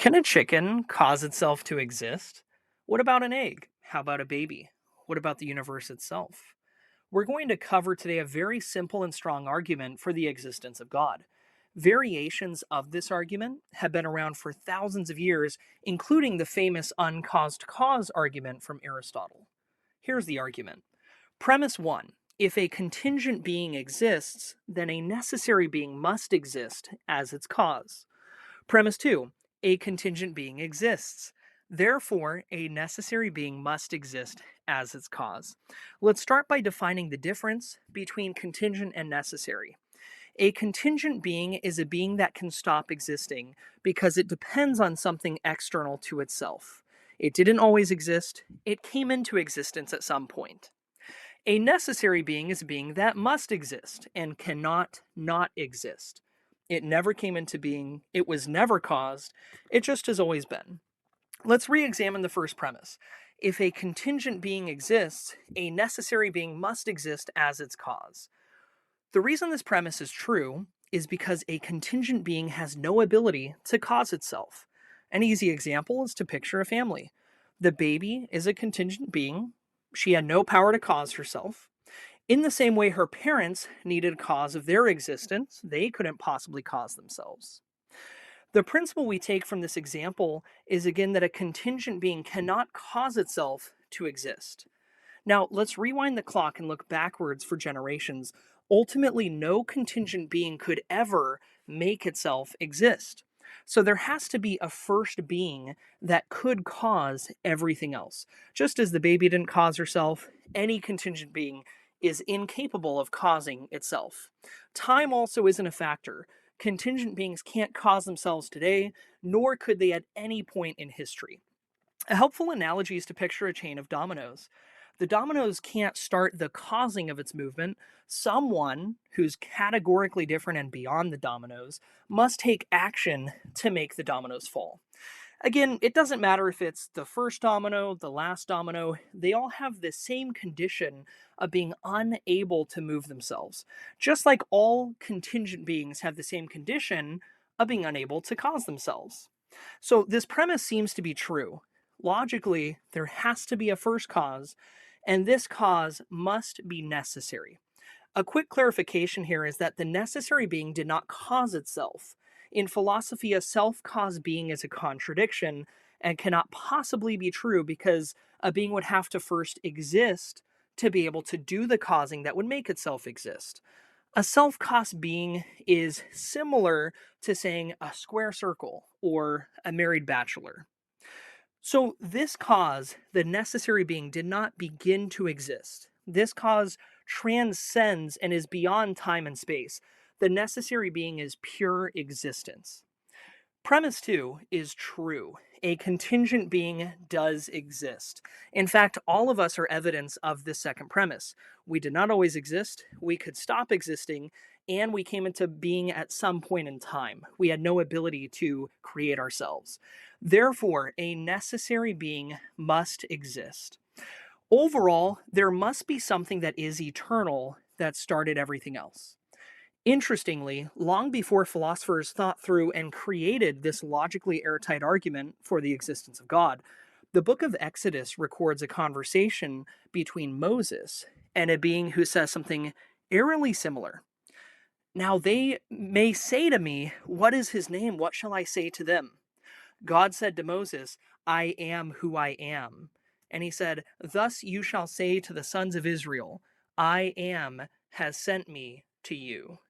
Can a chicken cause itself to exist? What about an egg? How about a baby? What about the universe itself? We're going to cover today a very simple and strong argument for the existence of God. Variations of this argument have been around for thousands of years, including the famous uncaused cause argument from Aristotle. Here's the argument. Premise 1. If a contingent being exists, then a necessary being must exist as its cause. Premise 2. A contingent being exists. Therefore, a necessary being must exist as its cause. Let's start by defining the difference between contingent and necessary. A contingent being is a being that can stop existing because it depends on something external to itself. It didn't always exist, it came into existence at some point. A necessary being is a being that must exist and cannot not exist. It never came into being, it was never caused, it just has always been. Let's re examine the first premise. If a contingent being exists, a necessary being must exist as its cause. The reason this premise is true is because a contingent being has no ability to cause itself. An easy example is to picture a family. The baby is a contingent being. She had no power to cause herself. In the same way her parents needed a cause of their existence, they couldn't possibly cause themselves. The principle we take from this example is again that a contingent being cannot cause itself to exist. Now, let's rewind the clock and look backwards for generations. Ultimately, no contingent being could ever make itself exist. So there has to be a first being that could cause everything else. Just as the baby didn't cause herself, any contingent being is incapable of causing itself. Time also isn't a factor. Contingent beings can't cause themselves today, nor could they at any point in history. A helpful analogy is to picture a chain of dominoes. The dominoes can't start the causing of its movement. Someone who's categorically different and beyond the dominoes must take action to make the dominoes fall. Again, it doesn't matter if it's the first domino, the last domino, they all have the same condition of being unable to move themselves. Just like all contingent beings have the same condition of being unable to cause themselves. So this premise seems to be true. Logically, there has to be a first cause, and this cause must be necessary. A quick clarification here is that the necessary being did not cause itself. In philosophy, a self caused being is a contradiction and cannot possibly be true because a being would have to first exist to be able to do the causing that would make itself exist. A self caused being is similar to saying a square circle or a married bachelor. So, this cause, the necessary being, did not begin to exist. This cause transcends and is beyond time and space. The necessary being is pure existence. Premise 2 is true. A contingent being does exist. In fact, all of us are evidence of this second premise. We did not always exist, we could stop existing, and we came into being at some point in time. We had no ability to create ourselves. Therefore, a necessary being must exist. Overall, there must be something that is eternal that started everything else. Interestingly, long before philosophers thought through and created this logically airtight argument for the existence of God, the book of Exodus records a conversation between Moses and a being who says something eerily similar. Now they may say to me, "What is his name? What shall I say to them?" God said to Moses, "I am who I am." And he said, "Thus you shall say to the sons of Israel, I am has sent me to you."